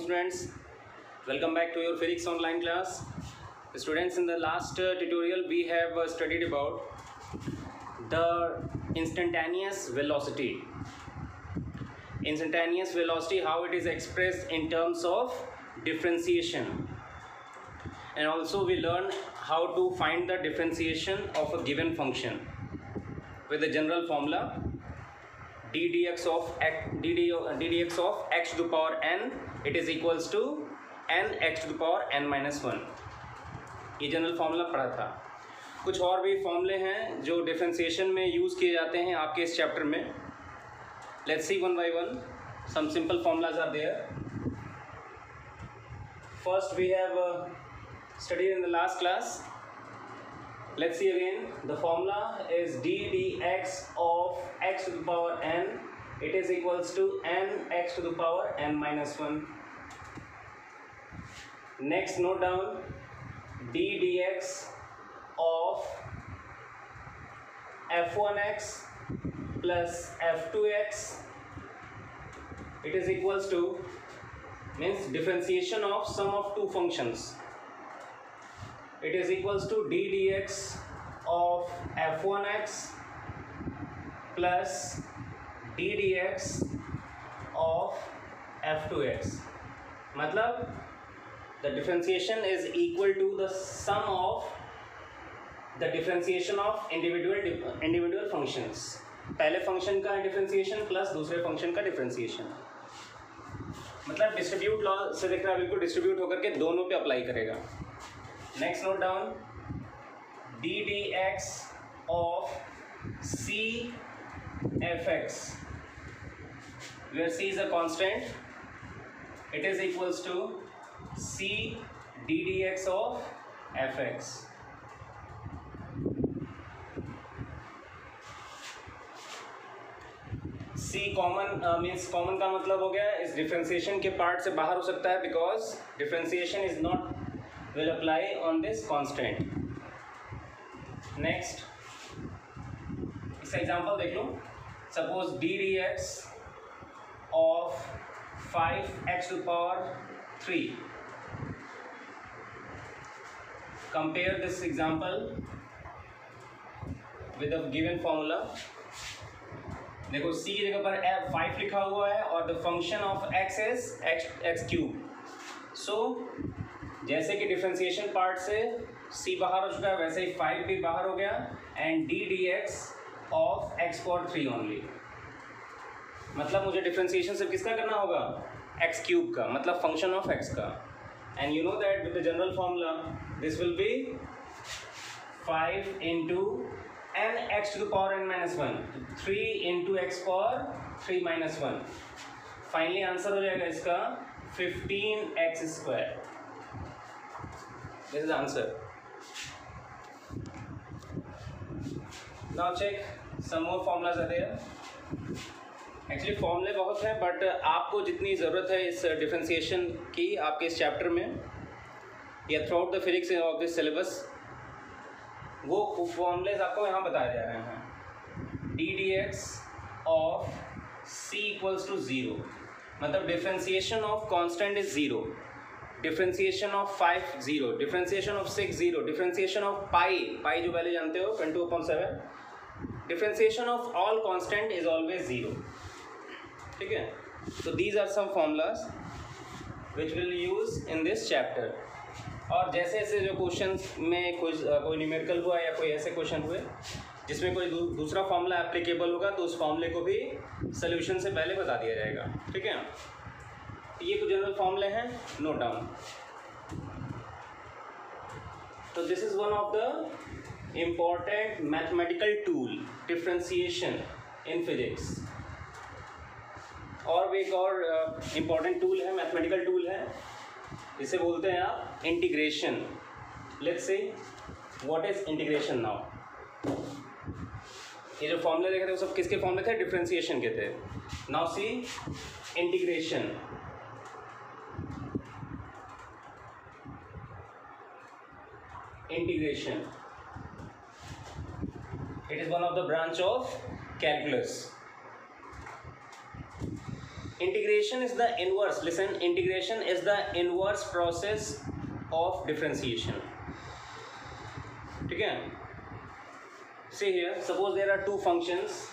students, welcome back to your physics online class. Students, in the last tutorial we have studied about the instantaneous velocity, how it is expressed in terms of differentiation, and also we learned how to find the differentiation of a given function with the general formula ddx of x to the power n, it is equals to n x to the power n minus 1. ये general formula पढ़ा था. कुछ और भी फॉर्मूले हैं जो differentiation में यूज़ किए जाते हैं आपके इस चैप्टर में. Let's see one by one. Some simple formulas are there. First we have studied in the last class. Let's see again. The formula is d dx of x to the power n. It is equals to n x to the power n minus 1. Next, note down d dx of f1x plus f2x. It is equals to, means differentiation of sum of two functions. It is equals to d dx of f1x plus d dx of f2x. मतलब the differentiation is equal to the sum of the differentiation of individual functions. पहले function का differentiation plus दूसरे function का differentiation. मतलब distribute law से देख रहा है, बिल्कुल डिस्ट्रीब्यूट होकर के दोनों पे अप्लाई करेगा. Next, note down d dx of c fx, where c is a constant. It is equals to c d dx of fx. c common means common का मतलब हो गया इस डिफरेंशिएशन के पार्ट से बाहर हो सकता है, because differentiation is not will apply on this constant. Next, इस एग्जाम्पल देख लो. Suppose d dx of 5x to the power 3. Compare this example with the given formula. देखो c की जगह पर 5 लिखा हुआ है और the function of x is x cube. So जैसे कि डिफरेंशिएशन पार्ट से c बाहर हो चुका है, वैसे ही 5 भी बाहर हो गया. And d dx of x power 3 only. मतलब मुझे डिफरेंशिएशन सिर्फ किसका करना होगा? x क्यूब का, मतलब फंक्शन ऑफ x का. And you know that with the general formula this will be 5 into n x to the power n minus 1, 3 into x power 3 minus 1. Finally answer हो जाएगा इसका 15x square. This is the answer. Now check some more formulas are there. Actually फॉर्मूले बहुत हैं, but आपको जितनी ज़रूरत है इस डिफरेंशिएशन की आपके इस चैप्टर में या throughout the physics of this syllabus, वो फॉर्मूलेज आपको यहाँ बताए जा रहे हैं. D d x of c equals to 0, मतलब differentiation of constant is 0. Differentiation of 5 0, differentiation of 6 0, differentiation of pi जो वैल्यू जानते हो 22/7. Differentiation of all constant is always 0. ठीक है. So these are some formulas which will use in this chapter. और जैसे जैसे जो क्वेश्चंस में कोई न्यूमेरिकल हुआ या कोई ऐसे क्वेश्चन हुए जिसमें कोई दूसरा फॉर्मूला एप्लीकेबल होगा, तो उस फॉर्मूले को भी सोल्यूशन से पहले बता दिया जाएगा. ठीक है. ये कुछ जनरल फॉर्मूले हैं, नोट डाउन. तो this is one of the important mathematical tool, differentiation in physics. और भी एक और इम्पॉर्टेंट टूल है, मैथमेटिकल टूल है, जिसे बोलते हैं आप integration. Let's see what is integration now. ये जो फॉर्मूले देखे थे वो सब किसके फॉर्मूले थे? डिफरेंशिएशन के थे. Now see integration. Integration, it is one of the branch of calculus. Integration is the inverse. Listen, integration is the inverse process of differentiation. ठीक है? See here, suppose there are two functions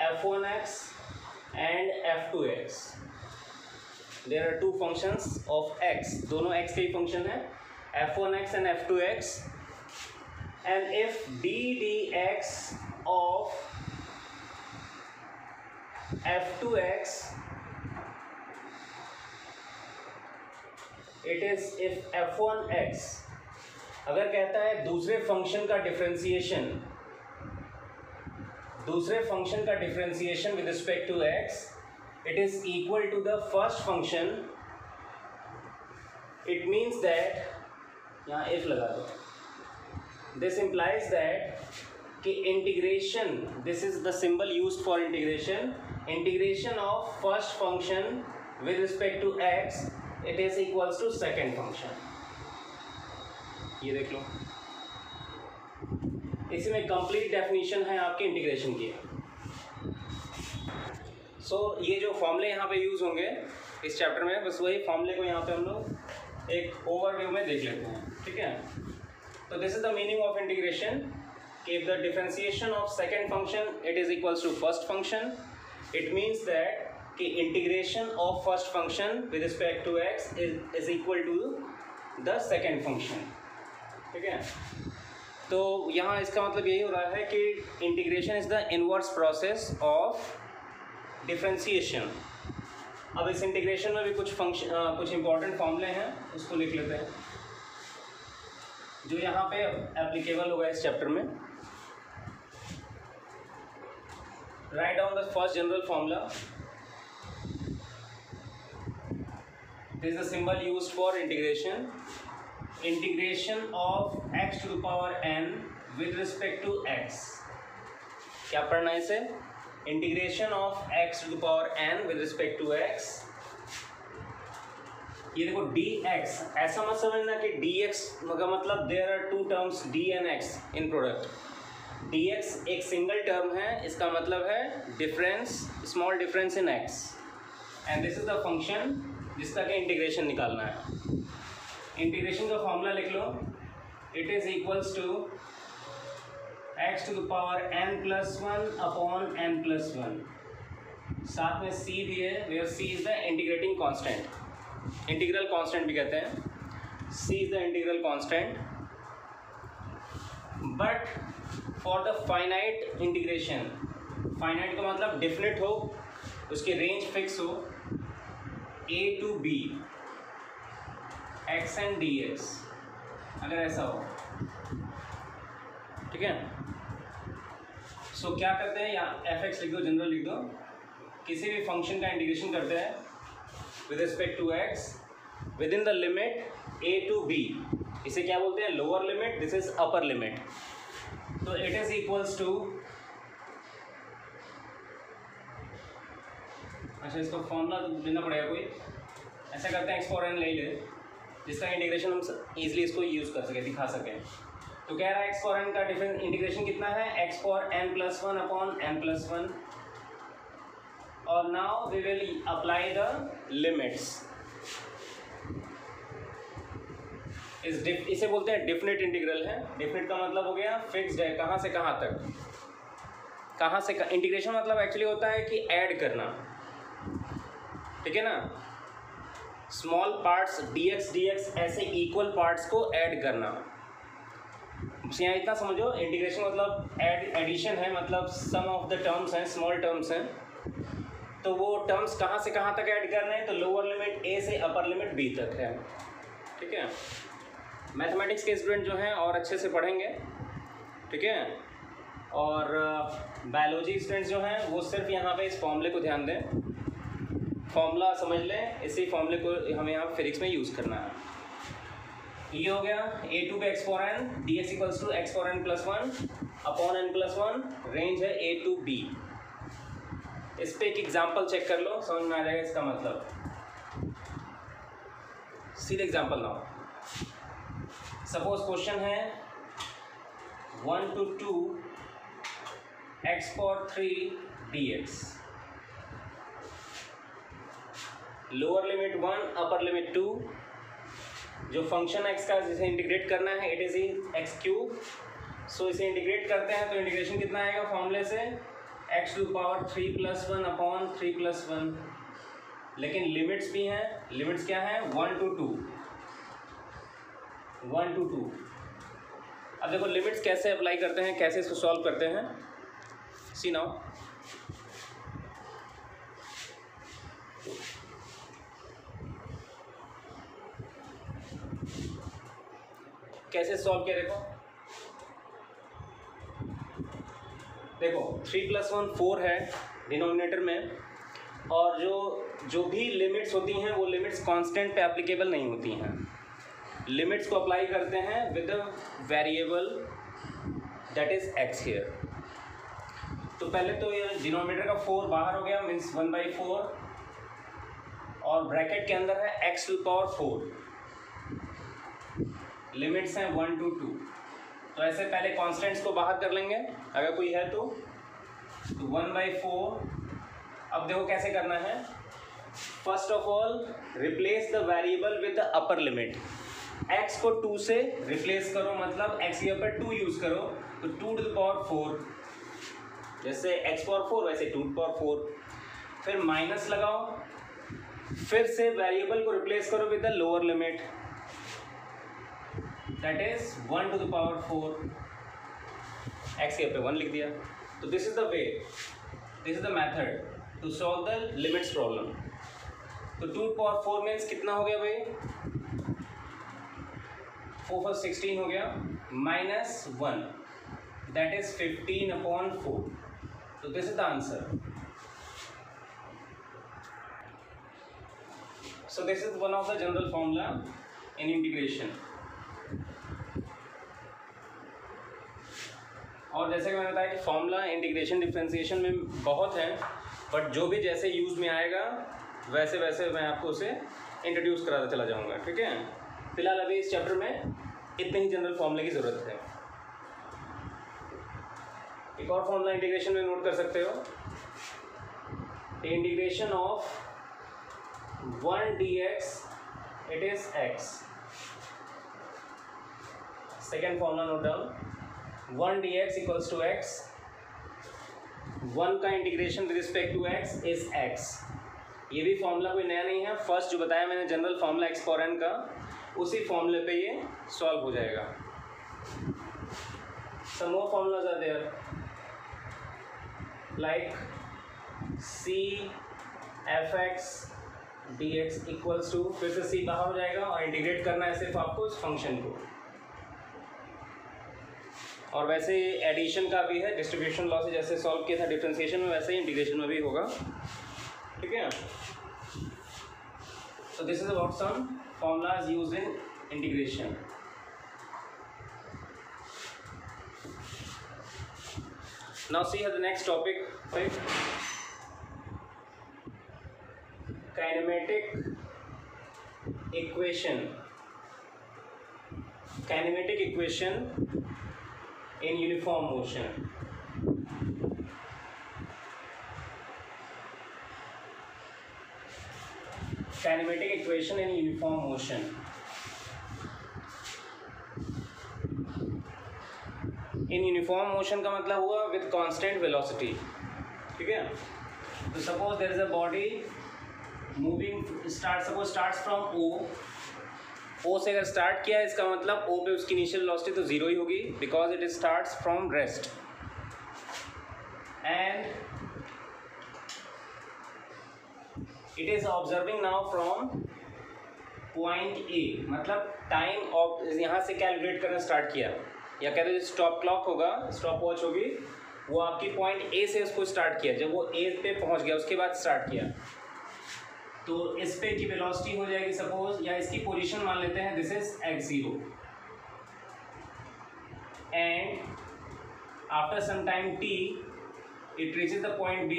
f1x and f2x. There are two functions of x. दोनों x के ही function है, f1x and f2x. And if d dx of f2x, it is if f1x, अगर कहता है दूसरे function का differentiation with respect to x, it is equal to the first function, it means that, यहाँ if लगा दो, this implies that कि integration, this is the symbol used for integration of first function with respect to x, it is equals to second function. ये देख लो, इसमें complete definition है आपके integration की. सो ये जो फॉर्मूले यहाँ पे यूज़ होंगे इस चैप्टर में, बस वही फॉर्मूले को यहाँ पे हम लोग एक ओवरव्यू में देख लेते हैं. ठीक है, तो this is the meaning of integration. If the differentiation of second function it is equals to first function, it means that कि integration of first function with respect to x is equal to the second function. ठीक है, तो यहाँ इसका मतलब यही हो रहा है कि integration is the inverse process of differentiation. अब इस इंटीग्रेशन में भी कुछ इंपॉर्टेंट फॉर्मूले हैं, उसको लिख लेते हैं जो यहाँ पे एप्लीकेबल होगा इस चैप्टर में. Write down the first general formula. This is the symbol used for integration. Integration of x to the power n with respect to x. क्या पढ़ना है इसे? Integration of x to the power n with respect to x. ये देखो dx, ऐसा मत समझना कि dx का मतलब there are two terms d and x in product. dx एक सिंगल टर्म है, इसका मतलब है difference, small difference in x, and this is the function जिसका कि इंटीग्रेशन निकालना है. इंटीग्रेशन का फॉर्मूला लिख लो. It is equals to x to the power n plus 1 upon n plus 1. साथ में c भी है, where c is the integrating constant, integral constant भी कहते हैं. c is the integral constant. But for the finite integration, finite का मतलब definite हो, उसकी रेंज फिक्स हो, a to b x and dx, अगर ऐसा हो. ठीक है, सो क्या करते हैं, यहाँ fx लिख दो, जनरल लिख दो. किसी भी फंक्शन का इंटीग्रेशन करते हैं with respect to x within the limit a to b. इसे क्या बोलते हैं? Lower limit. This is upper limit. तो इट इज इक्वल्स टू, अच्छा इसका फॉर्मूला देना पड़ेगा कोई. ऐसा करते हैं x फॉर n ले ले, जिसका इंटीग्रेशन हम इजीली इसको यूज़ कर सके, दिखा सकें. तो कह रहा है x फॉर n का डिफरेंस इंटीग्रेशन कितना है? x for n plus 1 upon n plus 1. और now we will apply the limits. इसे बोलते हैं डिफिनिट इंटीग्रल है. डिफिनिट का मतलब हो गया फिक्स्ड है, कहाँ से कहाँ तक, कहाँ से इंटीग्रेशन मतलब एक्चुअली होता है कि ऐड करना. ठीक है ना, स्मॉल पार्ट्स dx dx ऐसे इक्वल पार्ट्स को ऐड करना. यहाँ इतना समझो, इंटीग्रेशन मतलब एडिशन है, मतलब सम ऑफ द टर्म्स हैं, स्मॉल टर्म्स हैं. तो वो टर्म्स कहाँ से कहाँ तक ऐड करना है? तो लोअर लिमिट a से अपर लिमिट b तक है. ठीक है, मैथमेटिक्स के स्टूडेंट जो हैं और अच्छे से पढ़ेंगे. ठीक है, और बायोलॉजी स्टूडेंट्स जो हैं वो सिर्फ यहाँ पे इस फॉर्मूले को ध्यान दें, फॉर्मूला समझ लें. इसी फॉर्मूले को हमें यहाँ फिजिक्स में यूज़ करना है. ये हो गया a to B x for n, dx equals to x for n plus 1 upon n plus 1. Range है a टू b. इस पर एक एग्जाम्पल चेक कर लो, समझ में आ जाएगा इसका मतलब. सीधे एग्जाम्पल नाउ. सपोज क्वेश्चन है 1 to 2 x for 3 dx. Lower limit 1 upper limit 2, जो फंक्शन x का जिसे इंटीग्रेट करना है इट इज एक्स क्यूब। सो इसे इंटीग्रेट करते हैं तो इंटीग्रेशन कितना आएगा फॉर्मूले से x टू पावर 3 + 1 अपॉन 3 + 1। लेकिन लिमिट्स भी हैं, लिमिट्स क्या हैं 1 to 2, 1 to 2। अब देखो लिमिट्स कैसे अप्लाई करते हैं, कैसे इसको सॉल्व करते हैं। सी नाउ, कैसे सॉल्व किया देखो 3 + 1 4 है डिनोमिनेटर में, और जो भी लिमिट्स होती हैं वो लिमिट्स कांस्टेंट पे एप्लीकेबल नहीं होती हैं। लिमिट्स को अप्लाई करते हैं with a variable that is x here. तो पहले तो ये डिनोमिनेटर का 4 बाहर हो गया, मीन्स 1/4, और ब्रैकेट के अंदर है x टू पावर 4। लिमिट्स हैं 1 to 2। तो ऐसे पहले कॉन्स्टेंट्स को बाहर कर लेंगे अगर कोई है तो 1/4। अब देखो कैसे करना है। First of all replace the variable with the upper limit. x को 2 से रिप्लेस करो, मतलब x के ऊपर 2 यूज करो, तो 2 to the power 4, जैसे x पावर 4 वैसे 2 to the power 4। फिर माइनस लगाओ, फिर से वेरिएबल को रिप्लेस करो with the lower limit that is 1 to the power 4। x के ऊपर 1 लिख दिया। तो this is the way, this is the method to solve the limits problem. तो 2 to the power 4 मीन्स कितना हो गया भाई, 4 + 16 हो गया, -1 दैट इज 15/4। तो this is the answer. So this is one of the general formula in integration. और जैसे कि मैंने बताया कि फॉर्मूला इंटीग्रेशन डिफरेंशिएशन में बहुत हैं, बट जो भी जैसे यूज़ में आएगा वैसे वैसे मैं आपको उसे इंट्रोड्यूस कराता चला जाऊंगा, ठीक है। फिलहाल अभी इस चैप्टर में इतने ही जनरल फॉर्मूले की ज़रूरत है। एक और फॉर्मूला इंटीग्रेशन में नोट कर सकते हो, integration of 1 dx it is x। Second formula note down, 1 dx equals to x, 1 का integration with respect to x is x। ये भी फॉर्मूला कोई नया नहीं है, फर्स्ट जो बताया मैंने general formula x for n का, उसी फॉर्मूले पे ये सॉल्व हो जाएगा। Some more formulas are there like c f(x) dx equals to, फिर से c बाहर हो जाएगा और इंटीग्रेट करना है सिर्फ आपको इस फंक्शन को। और वैसे एडिशन का भी है, डिस्ट्रीब्यूशन लॉ से जैसे सॉल्व किया था डिफरेंशिएशन में, वैसे ही इंटीग्रेशन में भी होगा, ठीक है। So this is about some formulas used in integration. Now see here the next topic, right? Kinematic equation. Kinematic equation in uniform motion. Kinematic equation in uniform motion. In uniform motion का मतलब हुआ with constant velocity, ठीक है। तो suppose there is a body moving, suppose starts from O से अगर start किया इसका मतलब O पे उसकी इनिशियल वेलोसिटी तो 0 ही होगी, because it starts from rest, and it is observing now from point A, मतलब टाइम ऑफ यहाँ से कैलकुलेट करना स्टार्ट किया, या कहते हैं स्टॉप क्लॉक होगा, स्टॉप वॉच होगी, वो आपकी पॉइंट A से उसको स्टार्ट किया, जब वो A पे पहुँच गया उसके बाद स्टार्ट किया, तो इस पे की वेलोसिटी हो जाएगी सपोज, या इसकी पोजीशन मान लेते हैं this is x0, and after some time t it reaches the point B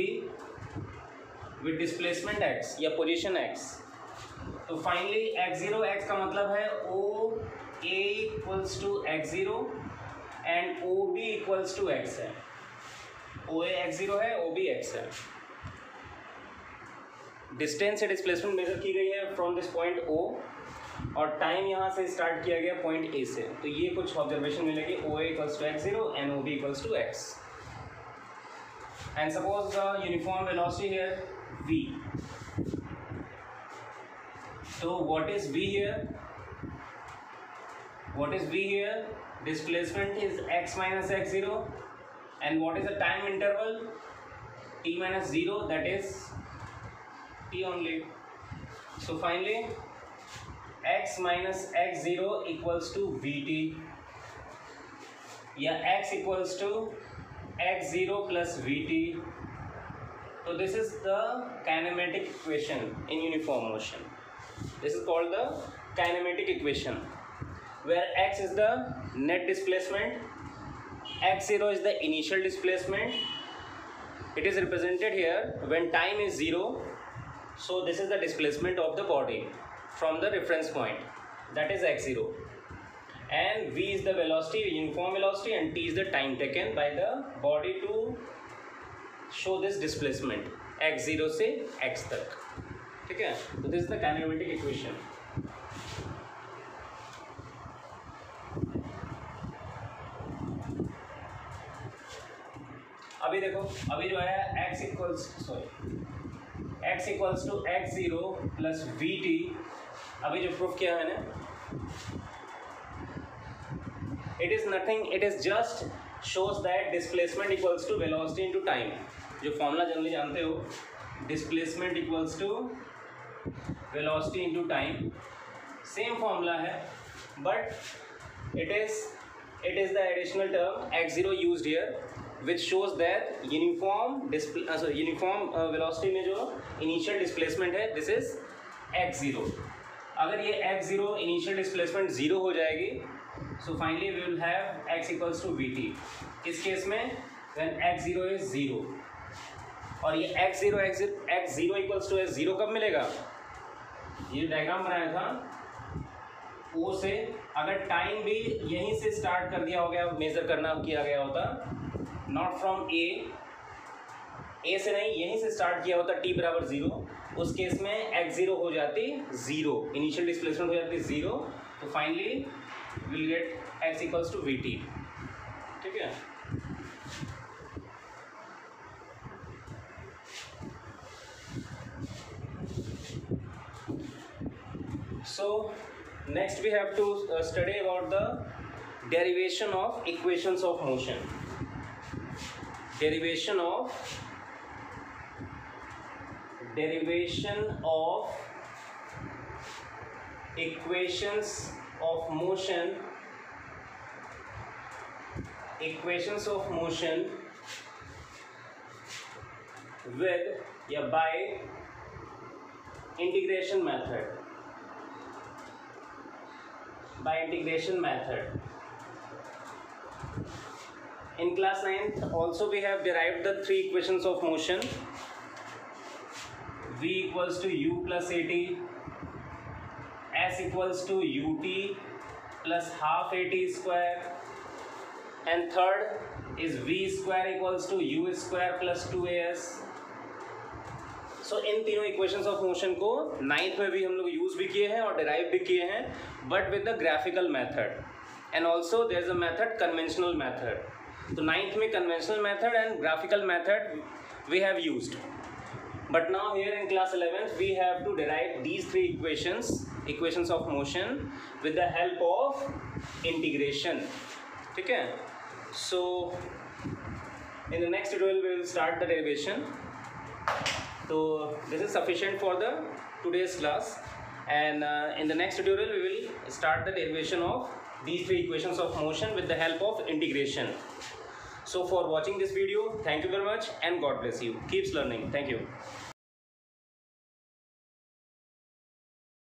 with displacement x या पोजीशन x। तो फाइनली x0 x का मतलब है OA equals to x0 and OB equals to x है। OA x0 है, OB x है। Distance से डिस्प्लेसमेंट मेजर की गई है फ्रॉम दिस पॉइंट O, और टाइम यहाँ से स्टार्ट किया गया पॉइंट A से। तो ये कुछ ऑब्जर्वेशन मिलेगी, OA equals to x0 and OB equals to x। And suppose the uniform velocity here v। तो what is v here? What is v here? Displacement is x minus x0, and what is the time interval? T minus 0, that is t only. So finally x minus x0 equals to vt, या x equals to x0 plus vt. So this is the kinematic equation in uniform motion. This is called the kinematic equation, where x is the net displacement, x0 is the initial displacement. It is represented here when time is 0. So this is the displacement of the body from the reference point, that is x0, and v is the velocity, uniform velocity, and t is the time taken by the body to show this displacement x0 से x तक। ठीक है, तो this is the kinematic equation. अभी देखो, अभी जो है x equals to x0 plus vt, अभी जो प्रूफ किया मैंने, it is nothing, it is just shows that displacement equals to velocity into time. जो फॉर्मूला जनरली जानते हो, displacement equals to velocity into time, same formula है, but it is the additional term x0 used here, which shows that uniform velocity में जो initial displacement है, this is x0. अगर ये x0 initial displacement 0 हो जाएगी, so finally we will have x equals to vt. इस case में when x0 is 0, और ये x0 equals to x0 कब मिलेगा? ये डायग्राम बनाया था O से, अगर टाइम भी यहीं से स्टार्ट कर दिया हो गया, मेजर करना किया गया होता, नॉट फ्रॉम ए से नहीं, यहीं से स्टार्ट किया होता t बराबर 0, उस केस में x0 हो जाती 0, इनिशियल डिस्प्लेसमेंट हो जाती 0, तो finally will get x equals to vt। ठीक है, so next we have to study about the derivation of equations of motion. Derivation of equations of motion with या by integration method. In class 9th also we have derived the three equations of motion. V equals to u plus at, s equals to ut plus half at square, and third is v square equals to u square plus 2as. So इन तीनों equations of motion को 9th में भी हम लोग use भी किए हैं और डिराइव भी किए हैं, but with the graphical method, and also there is a method conventional method. तो 9th में conventional method and graphical method we have used, but now here in class 11th we have to derive these three equations of motion with the help of integration. ठीक है, so in the next tutorial we will start the derivation. So this is sufficient for the today's class, and in the next tutorial we will start the derivation of these three equations of motion with the help of integration. So for watching this video, thank you very much and God bless you. Keeps learning. Thank you.